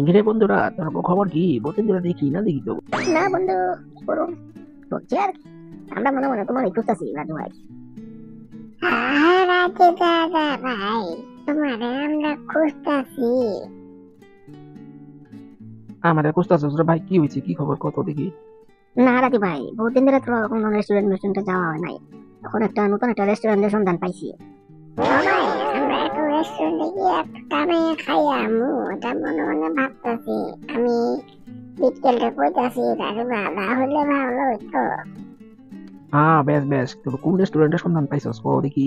ঘিরে বন্ধুরা, তোর খবর কি? বহুদিন ধরে দেখি না, দেখি তো। না বন্ধু, কি করুন, চলছে আর কি। আমরা মনে মনে তোমার খুঁজতেছি রাজু ভাই। রাজু দাদা ভাই, তোমারে আমরা খুঁজতেছি। আমাদের কোস্তাস ভাই, কি হয়েছে? কি খবর? কত দেখি। না রাজু ভাই, বহুত দিন ধরে তোমার কোনো রেস্টুরেন্টে যাওয়া হয় নাই। এখন একটা নতুন একটা রেস্টুরেন্টের সন্ধান পাইছি। ভাই, আমরা এত রেস্টুরেন্টে গিয়ে এত দামে খাই আমু, ওটা মনে মনে ভাবতেছি। আমি বিটকেলটা কইতাছি রাজু দাদা হলে ভালো হইতো। হ্যাঁ, বেশ বেশ, তো কোন রেস্টুরেন্টের সন্ধান পাইছস? ও দেখি।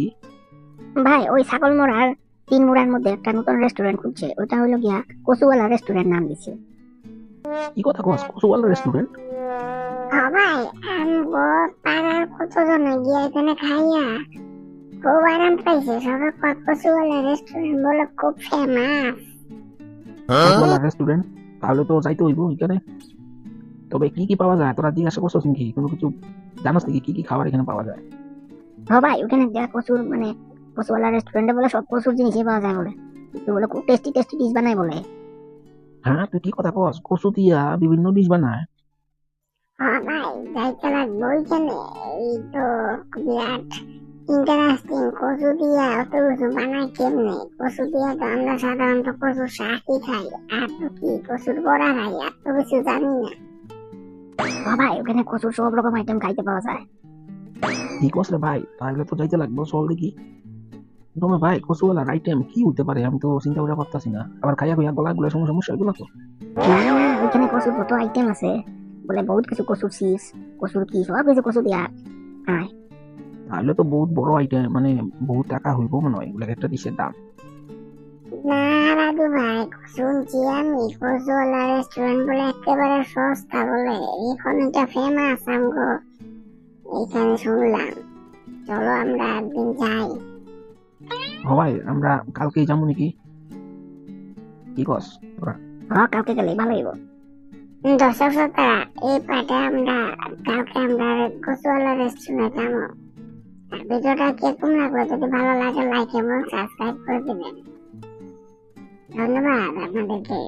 ভাই, ওই ছাগল মোড়ার 3 মোড়ার মধ্যে একটা নতুন রেস্টুরেন্ট খুলছে, ওটা হলো গিয়া কচুওয়ালা রেস্টুরেন্ট নাম দিছে। কি কথা কস? কসুওয়ালা রেস্টুরেন্ট? ভাই, আমগো পাড়ার কতজনে গিয়া এখানে খাইয়া খুব আরাম পাইছে। সবাই কচুওয়ালা রেস্টুরেন্ট বলে খুব ফেমাস। কসুওয়ালা রেস্টুরেন্ট? তাহলে তো যাইতে হইব এখানে। তবে কি কি পাওয়া যায়? তোরা জিজ্ঞাসা করছস নাকি? কোনো কিছু জানাস নাকি? কি কি খাবার এখানে পাওয়া যায়? ভাই, ওখানে যা কচুর মানে কচুওয়ালা রেস্টুরেন্টে বলে সব কচুর জিনিসই পাওয়া যায় বলে। তো বলে খুব টেস্টি টেস্টি ডিশ বানায় বলে। হ্যাঁ, তুই কি কথা কস? কসু দিয়া বিভিন্ন ডিশ বানায়? ভাই, যাইতে লাগবে ওইখানে। এই তো বিরাট ইন্টারেস্টিং। কচু দিয়া অত কিছু বানায় কেমনে? কচু দিয়া তো আমরা সাধারণত কচুর শাকই খাই, আর তো কি কচুর বড়া খাই, আর তো কিছু জানি না। ভাই, ওখানে কচুর সব রকম আইটেম খাইতে পাওয়া যায়। কি কস রে ভাই? তাহলে তো যাইতে লাগবো, চল দেখি। তোমার ভাই, কচুওয়ালার আইটেম কি হতে পারে? আমি তো চিন্তা করে পারতাছি না। আবার খাইয়া খাইয়া গলা গুলো সমস্যা এগুলো তো। ওইখানে কচুর কত আইটেম আছে, বলে বহুত কিছু। কচুর চিপস, কচুর কি সব কিছু কচু দিয়া খায়। তাহলে তো বহুত বড় আইটেম, মানে বহুত টাকা হইব মনে হয় এগুলো একটা ডিশের দাম। না রাজু ভাই, শুনছি আমি কচুওয়ালা রেস্টুরেন্ট বলে একেবারে সস্তা বলে। এখন এটা ফেমাস আমগো এইখানে শুনলাম। চলো আমরা একদিন যাই। ভাই, আমরা কালকেই যাবো নাকি? কি কস তোরা? হ্যাঁ, কালকে গেলে ভালো হইব। দর্শক শ্রোতা, এই পাঠে আমরা কালকে আমরা কচুওয়ালা রেস্টুরেন্টে যাবো। আর ভিডিওটা কিরকম লাগলো, যদি ভালো লাগে লাইক এবং সাবস্ক্রাইব করে দিবেন। ধন্যবাদ আপনাদেরকে।